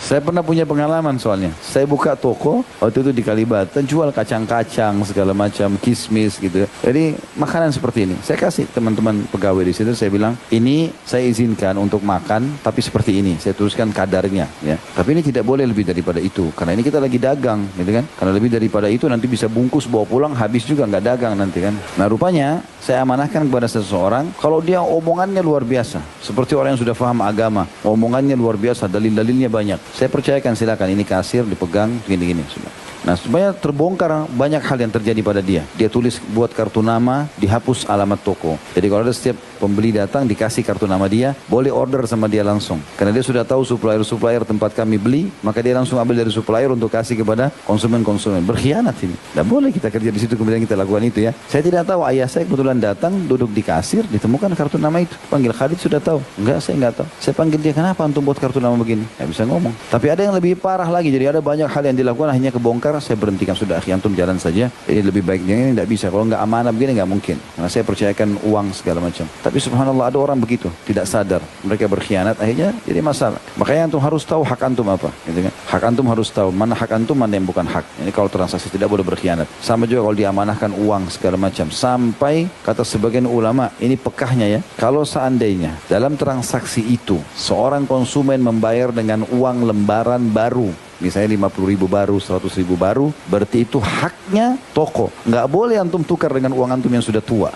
Saya pernah punya pengalaman soalnya. Saya buka toko, waktu itu di Kalibata, jual kacang-kacang, segala macam, kismis gitu. Jadi makanan seperti ini. Saya kasih teman-teman pegawai di situ, saya bilang, ini saya izinkan untuk makan, tapi seperti ini. Saya tuliskan kadarnya. Ya. Tapi ini tidak boleh lebih daripada itu. Karena ini kita lagi dagang, gitu kan. Karena lebih daripada itu nanti bisa bungkus, bawa pulang, habis juga nggak dagang nanti kan. Nah rupanya, saya amanahkan kepada seseorang, kalau dia omongannya luar biasa. Seperti orang yang sudah paham agama. Omongannya luar biasa, dalil-dalilnya banyak. Saya percayakan, silakan ini kasir dipegang gini-gini sudah. Nah supaya terbongkar banyak hal yang terjadi pada dia. Dia tulis buat kartu nama, dihapus alamat toko. Jadi kalau ada setiap pembeli datang dikasih kartu nama dia, boleh order sama dia langsung. Karena dia sudah tahu supplier-supplier tempat kami beli, maka dia langsung ambil dari supplier untuk kasih kepada konsumen-konsumen. Berkhianat ini. Tidak boleh kita kerja di situ kemudian kita lakukan itu ya. Saya tidak tahu, ayah saya kebetulan datang duduk di kasir, ditemukan kartu nama itu. Panggil Khalid, sudah tahu? Enggak, saya enggak tahu. Saya panggil dia, kenapa antum buat kartu nama begini? Nggak bisa ngomong. Tapi ada yang lebih parah lagi. Jadi ada banyak hal yang dilakukan akhirnya kebongkar. Saya berhentikan, sudah akhi antum jalan saja. Ini lebih baiknya ini tidak bisa. Kalau nggak amanah begini nggak mungkin. Karena saya percayakan uang segala macam. Tapi subhanallah ada orang begitu, tidak sadar. Mereka berkhianat, akhirnya jadi masalah. Makanya antum harus tahu hak antum apa. Gitu kan? Hak antum harus tahu mana hak antum, mana yang bukan hak. Ini kalau transaksi tidak boleh berkhianat. Sama juga kalau diamanahkan uang segala macam. Sampai kata sebagian ulama, ini pekahnya ya. Kalau seandainya dalam transaksi itu seorang konsumen membayar dengan uang lembaran baru, misalnya 50.000 baru, 100.000 baru, berarti itu haknya toko. Nggak boleh antum tukar dengan uang antum yang sudah tua.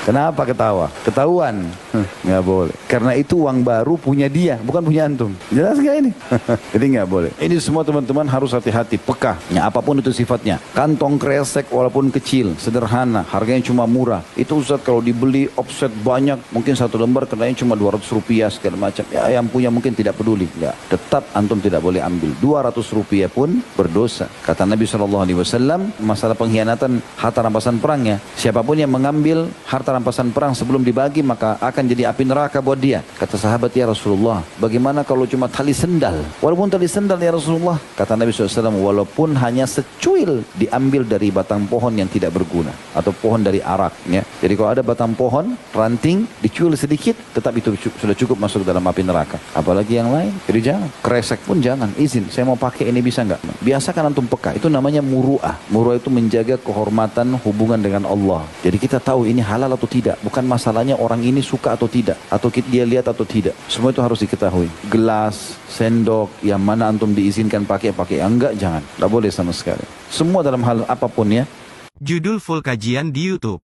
Kenapa ketawa? Ketahuan. Nggak boleh. Karena itu uang baru punya dia, bukan punya antum. Jelas nggak ini? Jadi nggak boleh. Ini semua teman-teman harus hati-hati, peka. Ya, apapun itu sifatnya. Kantong kresek walaupun kecil, sederhana, harganya cuma murah. Itu Ustaz kalau dibeli offset banyak, mungkin satu lembar kenanya cuma 200 rupiah segala macam. Ya yang punya mungkin tidak peduli. Nggak. Tetap antum tidak boleh ambil. 200 rupiah pun berdosa. Kata Nabi SAW, masalah pengkhianatan harta rampasan perangnya. Siapapun yang mengambil harta rampasan perang sebelum dibagi maka akan jadi api neraka buat dia. Kata sahabat, ya Rasulullah, bagaimana kalau cuma tali sendal? Walaupun tali sendal ya Rasulullah. Kata Nabi SAW, walaupun hanya secuil diambil dari batang pohon yang tidak berguna atau pohon dari arak. Ya. Jadi kalau ada batang pohon, ranting, dicuil sedikit, tetap itu sudah cukup masuk dalam api neraka. Apalagi yang lain. Jadi jangan. Kresek pun jangan. Izin, saya mau pakai ini bisa nggak? Biasakan antum peka. Itu namanya muru'ah. Muru'ah itu menjaga kehormatan hubungan dengan Allah. Jadi kita tahu ini halal atau tidak, bukan masalahnya orang ini suka atau tidak, atau dia lihat atau tidak. Semua itu harus diketahui. Gelas, sendok, yang mana antum diizinkan pakai, yang enggak jangan. Tidak boleh sama sekali. Semua dalam hal apapun ya. Judul full kajian di YouTube.